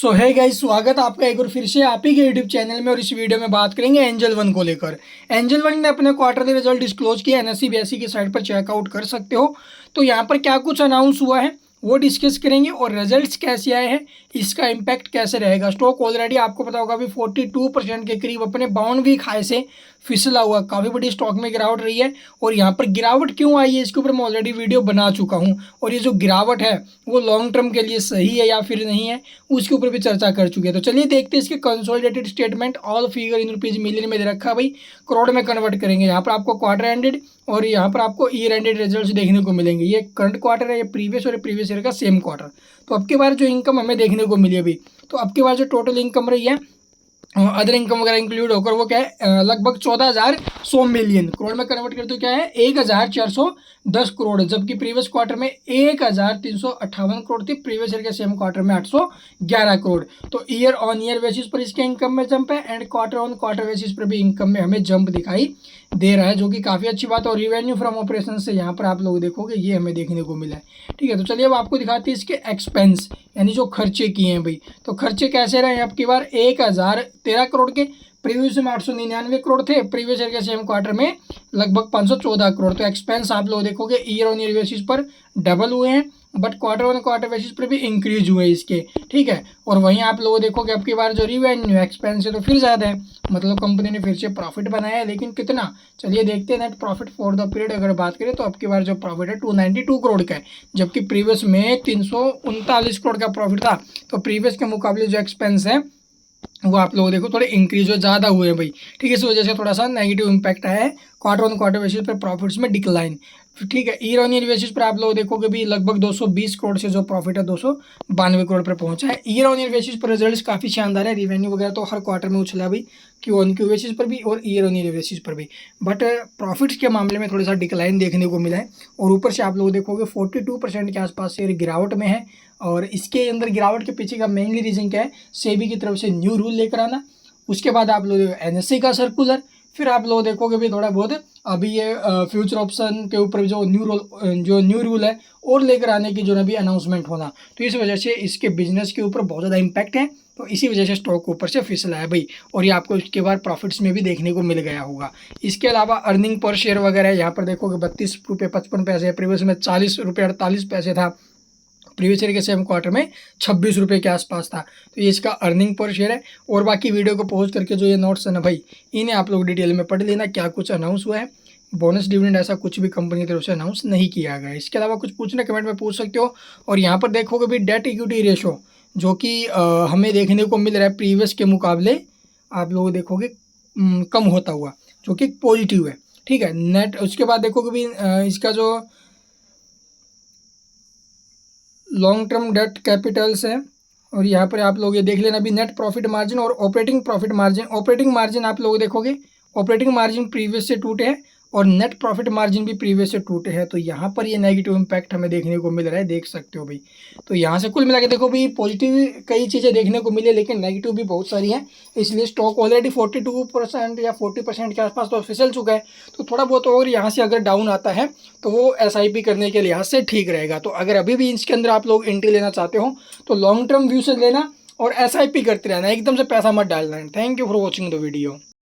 सो है गाइस, स्वागत है आपका एक बार फिर से आप ही के यूट्यूब चैनल में। और इस वीडियो में बात करेंगे एंजल वन को लेकर। एंजल वन ने अपने क्वार्टरली रिजल्ट डिस्क्लोज किया। एनएससी बीएससी की साइट पर चेकआउट कर सकते हो। तो यहाँ पर क्या कुछ अनाउंस हुआ है वो डिस्कस करेंगे, और रिजल्ट्स कैसे आए हैं, इसका इम्पैक्ट कैसे रहेगा। स्टॉक ऑलरेडी आपको पता होगा अभी 42% के करीब अपने बाउंड वीक हाई से फिसला हुआ, काफ़ी बड़ी स्टॉक में गिरावट रही है। और यहाँ पर गिरावट क्यों आई है इसके ऊपर मैं ऑलरेडी वीडियो बना चुका हूँ। और ये जो गिरावट है वो लॉन्ग टर्म के लिए सही है या फिर नहीं है, उसके ऊपर भी चर्चा कर चुके हैं। तो चलिए देखते हैं इसके consolidated statement. All figure in rupees million में दे रखा है भाई, करोड़ में कन्वर्ट करेंगे। यहाँ पर आपको क्वार्टर एंडेड और यहाँ पर आपको ईयर एंडेड रिजल्ट्स देखने को मिलेंगे। ये करंट क्वार्टर है, ये प्रीवियस और प्रीवियस ईयर का सेम क्वार्टर। तो अब की बार जो इनकम हमें देखने को मिली अभी, तो अब की बार जो टोटल इनकम रही है अदर इनकम वगैरह इंक्लूड होकर वो क्या है, लगभग 14,100 मिलियन। करोड़ में कन्वर्ट करते तो क्या है 1,410 करोड़, जबकि प्रीवियस क्वार्टर में 1,358 करोड़ थी। प्रीवियस ईयर के सेम क्वार्टर में 811 करोड़। तो ईयर ऑन ईयर बेसिस पर इसके इनकम में जंप है, and quarter on quarter basis पर भी इनकम में हमें जंप दिखाई दे रहा है, जो कि काफ़ी अच्छी बात है। और रिवेन्यू फ्रॉम ऑपरेशन से यहाँ पर आप लोग देखोगे ये हमें देखने को मिला है। ठीक है, तो चलिए अब आपको दिखाते हैं इसके एक्सपेंस, यानी जो खर्चे किए हैं भाई। तो खर्चे कैसे रहे हैं, अब की बार 1,013 करोड़ के, प्रीवियस में 899 करोड़ थे। प्रीवियस ईयर के सेम क्वार्टर में लगभग 514 करोड़। तो एक्सपेंस आप लोग देखोगे ईयर ऑन ईयर बेसिस पर डबल हुए हैं, but quarter on quarter basis पर भी इंक्रीज हुए इसके। ठीक है, और वहीं आप लोग देखोगे अब की बार जो रिवेन्यू एक्सपेंस है तो फिर ज़्यादा है, मतलब कंपनी ने फिर से प्रॉफिट बनाया है। लेकिन कितना, चलिए देखते हैं। Net profit for the period अगर बात करें तो अब की बार जो प्रॉफिट है 292 करोड़ का है, जबकि प्रीवियस में 339 करोड़ का प्रॉफिट था। तो प्रीवियस के मुकाबले जो एक्सपेंस है वो आप लोग देखो थोड़े इंक्रीज हो ज़्यादा हुए हैं भाई। ठीक है, इस वजह से थोड़ा सा नेगेटिव इम्पैक्ट आया है क्वार्टर ऑन क्वार्टर बेसिस पर प्रॉफिट्स में डिक्लाइन। ठीक है, ईयर ऑन ईयर बेसिस पर आप लोग देखोगे भी लगभग 220 करोड़ से जो प्रॉफिट है 292 करोड़ पर पहुंचा है। ईयर ऑन ईयर बेसिस पर रिजल्ट्स काफ़ी शानदार है। रिवेन्यू वगैरह तो हर क्वार्टर में उछला भाई, क्यू ऑन क्यू बेसिस पर भी और ईयर ऑन ईयर बेसिस पर भी। बट प्रॉफिट्स के मामले में थोड़ा सा डिक्लाइन देखने को मिला है। और ऊपर से आप लोग देखोगे 42% के आसपास शेयर गिरावट में है। और इसके अंदर गिरावट के पीछे का मेनली रीज़न क्या है, सेबी की तरफ से न्यू रूल लेकर आना, उसके बाद आप लोग एनएससी का सर्कुलर, फिर आप लोग देखोगे भी थोड़ा बहुत अभी ये फ्यूचर ऑप्शन के ऊपर जो न्यू रूल है और लेकर आने की जो अभी अनाउंसमेंट होना। तो इस वजह से इसके बिजनेस के ऊपर बहुत ज़्यादा इम्पैक्ट है। तो इसी वजह से स्टॉक ऊपर से फिसला है भाई। और ये आपको इसके बाद प्रॉफिट्स में भी देखने को मिल गया होगा। इसके अलावा अर्निंग पर शेयर वगैरह यहाँ पर देखोगे 32 रुपये 55 पैसे, प्रीवियस में 40 रुपये 48 पैसे था। प्रीवियस ईयर के सेम क्वार्टर में 26 रुपये के आसपास था। तो ये इसका अर्निंग पर शेयर है। और बाकी वीडियो को पॉज करके जो ये नोट्स है ना भाई, इन्हें आप लोग डिटेल में पढ़ लेना क्या कुछ अनाउंस हुआ है। बोनस डिविडेंड ऐसा कुछ भी कंपनी की तरफ से अनाउंस नहीं किया गया है। इसके अलावा कुछ पूछना कमेंट में पूछ सकते हो। और यहाँ पर देखोगे भी डेट इक्विटी रेशो जो कि हमें देखने को मिल रहा है प्रीवियस के मुकाबले आप लोग देखोगे कम होता हुआ, जो कि पॉजिटिव है। ठीक है, नेट उसके बाद देखोगे भी इसका जो लॉन्ग टर्म डेट कैपिटल्स है। और यहाँ पर आप लोग ये देख लेना भी नेट प्रॉफिट मार्जिन और operating profit margin. Operating margin आप लोग देखोगे ऑपरेटिंग मार्जिन प्रीवियस से टूटे हैं, और नेट प्रॉफिट मार्जिन भी प्रीवियस से टूटे हैं। तो यहाँ पर ये नेगेटिव इम्पैक्ट हमें देखने को मिल रहा है, देख सकते हो भाई। तो यहाँ से कुल मिला के देखो भाई पॉजिटिव कई चीज़ें देखने को मिली है, लेकिन नेगेटिव भी बहुत सारी हैं। इसलिए स्टॉक ऑलरेडी 42% या 40% के आसपास तो फिसल चुका है। तो थोड़ा बहुत और यहाँ से अगर डाउन आता है तो वो SIP करने के लिहाज से ठीक रहेगा। तो अगर अभी भी इसके अंदर आप लोग एंट्री लेना चाहते हो तो लॉन्ग टर्म व्यू से लेना और SIP करते रहना, एकदम से पैसा मत डालना। Thank you for watching the video.